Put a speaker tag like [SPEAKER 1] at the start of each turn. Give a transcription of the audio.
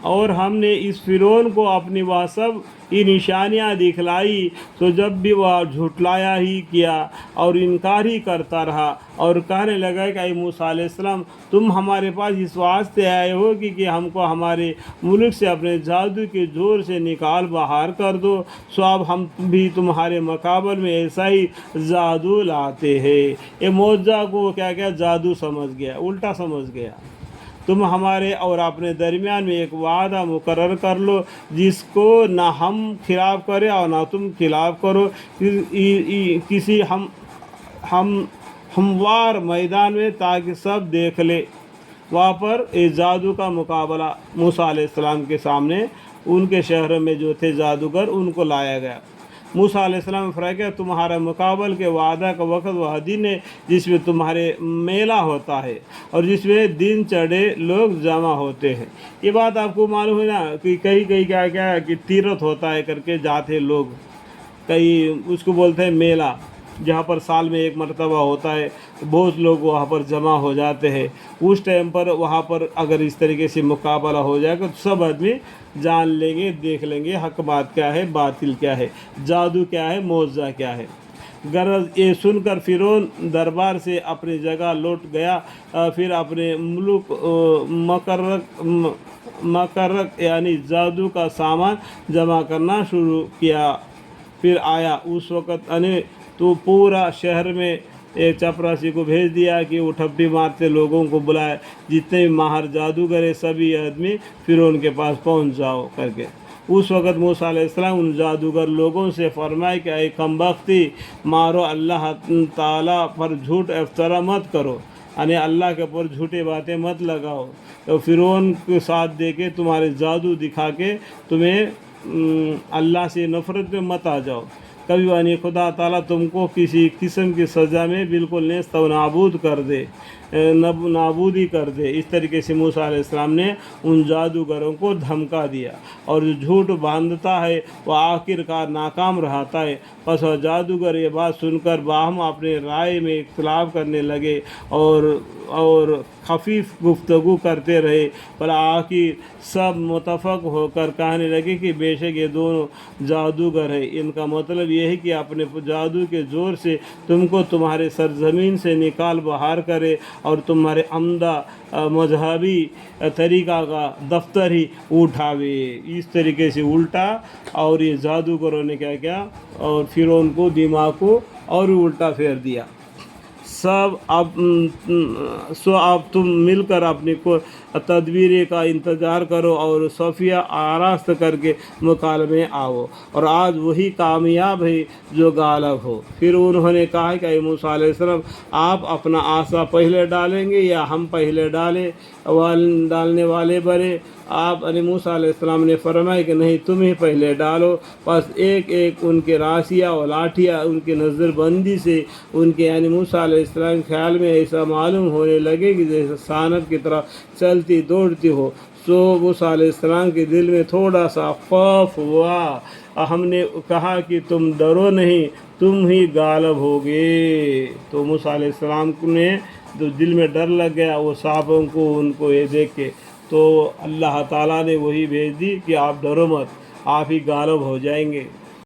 [SPEAKER 1] اور ہم نے اس فرعون کو اپنی وہ سب یہ نشانیاں دکھلائی تو جب بھی وہ جھٹلایا ہی کیا اور انکار ہی کرتا رہا اور کہنے لگا کہ اے موسیٰ علیہ السلام تم ہمارے پاس اس واسطے آئے ہو کہ ہم کو ہمارے ملک سے اپنے جادو کے زور سے نکال باہر کر دو، سو اب ہم بھی تمہارے مقابل میں ایسا ہی جادو لاتے ہیں۔ یہ معجزہ کو کیا جادو سمجھ گیا، الٹا سمجھ گیا۔ تم ہمارے اور اپنے درمیان میں ایک وعدہ مقرر کر لو جس کو نہ ہم خلاف کریں اور نہ تم خلاف کرو، کسی ہموار میدان میں، تاکہ سب دیکھ لے۔ وہاں پر اس جادو کا مقابلہ موسیٰ علیہ السلام کے سامنے ان کے شہر میں جو تھے جادوگر ان کو لایا گیا۔ موسیٰ علیہ السلام نے فرمایا کہ تمہارا مقابل کے وعدہ کا وقت وہ دن ہے جس میں تمہارے میلہ ہوتا ہے اور جس میں دن چڑھے لوگ جمع ہوتے ہیں۔ یہ بات آپ کو معلوم ہے نا کہ کہیں کیا کہ تیرتھ ہوتا ہے کر کے جاتے لوگ، کہیں اس کو بولتے ہیں میلہ، جہاں پر سال میں ایک مرتبہ ہوتا ہے، بہت لوگ وہاں پر جمع ہو جاتے ہیں۔ اس ٹائم پر وہاں پر اگر اس طریقے سے مقابلہ ہو جائے گا تو سب آدمی جان لیں گے، دیکھ لیں گے حق بات کیا ہے، باطل کیا ہے، جادو کیا ہے، معجزہ کیا ہے۔ غرض یہ سن کر فرعون دربار سے اپنی جگہ لوٹ گیا، پھر اپنے ملک مکرک یعنی جادو کا سامان جمع کرنا شروع کیا۔ پھر آیا اس وقت تو پورا شہر میں ایک چپراسی کو بھیج دیا کہ وہ ٹھپی مارتے لوگوں کو بلائے، جتنے بھی ماہر جادوگر ہیں سبھی آدمی فرعون کے پاس پہنچ جاؤ کر کے۔ اس وقت موسیٰ علیہ السلام ان جادوگر لوگوں سے فرمائے کہ اے کمبختی، مارو اللہ تعالیٰ پر جھوٹ افطرا مت کرو، یعنی اللہ کے اوپر جھوٹے باتیں مت لگاؤ، تو فرعون کے ساتھ دے کے تمہارے جادو دکھا کے تمہیں اللہ سے نفرت میں مت آ جاؤ، کبھی یعنی خدا تعالیٰ تم کو کسی قسم کی سزا میں بالکل نیست و نابود کر دے، نابودی کر دے۔ اس طریقے سے موسیٰ علیہ السلام نے ان جادوگروں کو دھمکا دیا، اور جو جھوٹ باندھتا ہے وہ آخر کار ناکام رہتا ہے۔ پس وہ جادوگر یہ بات سن کر باہم اپنے رائے میں اختلاف کرنے لگے اور خفیف گفتگو کرتے رہے، پر آخر سب متفق ہو کر کہنے لگے کہ بے شک یہ دونوں جادوگر ہیں، ان کا مطلب یہ ہے کہ اپنے جادو کے زور سے تم کو تمہارے سرزمین سے نکال باہر کرے اور تمہارے عمدہ مذہبی طریقہ کا دفتر ہی اٹھاوے۔ اس طریقے سے الٹا، اور یہ جادوگروں نے کیا اور فرعون کو دماغ کو اور الٹا پھیر دیا۔ اب تم مل کر اپنی تدبیر کا انتظار کرو اور صفیہ آراست کر کے مکالمے میں آؤ، اور آج وہی کامیاب ہے جو غالب ہو۔ پھر انہوں نے کہا کہ اے موسیٰ علیہ السلام، آپ اپنا عصا پہلے ڈالیں گے یا ہم پہلے ڈالنے والے بنے؟ آپ موسیٰ علیہ السلام نے فرمایا کہ نہیں، تم ہی پہلے ڈالو۔ پس ایک ایک ان کے راسیاں اور لاٹھیاں ان کی نظر بندی سے ان کے موسیٰ علیہ السلام کے خیال میں ایسا معلوم ہونے لگے کہ جیسے سانپ کی طرح چلتی دوڑتی ہو۔ سو موسیٰ علیہ السلام کے دل میں تھوڑا سا خوف ہوا۔ ہم نے کہا کہ تم ڈرو نہیں، تم ہی غالب ہوگے۔ تو موسیٰ علیہ السلام نے جو دل میں ڈر لگ گیا وہ صحابوں کو، ان کو یہ دیکھ کے، تو اللہ تعالیٰ نے وہی بھیج دی کہ آپ ڈرو مت، آپ ہی غالب ہو جائیں گے۔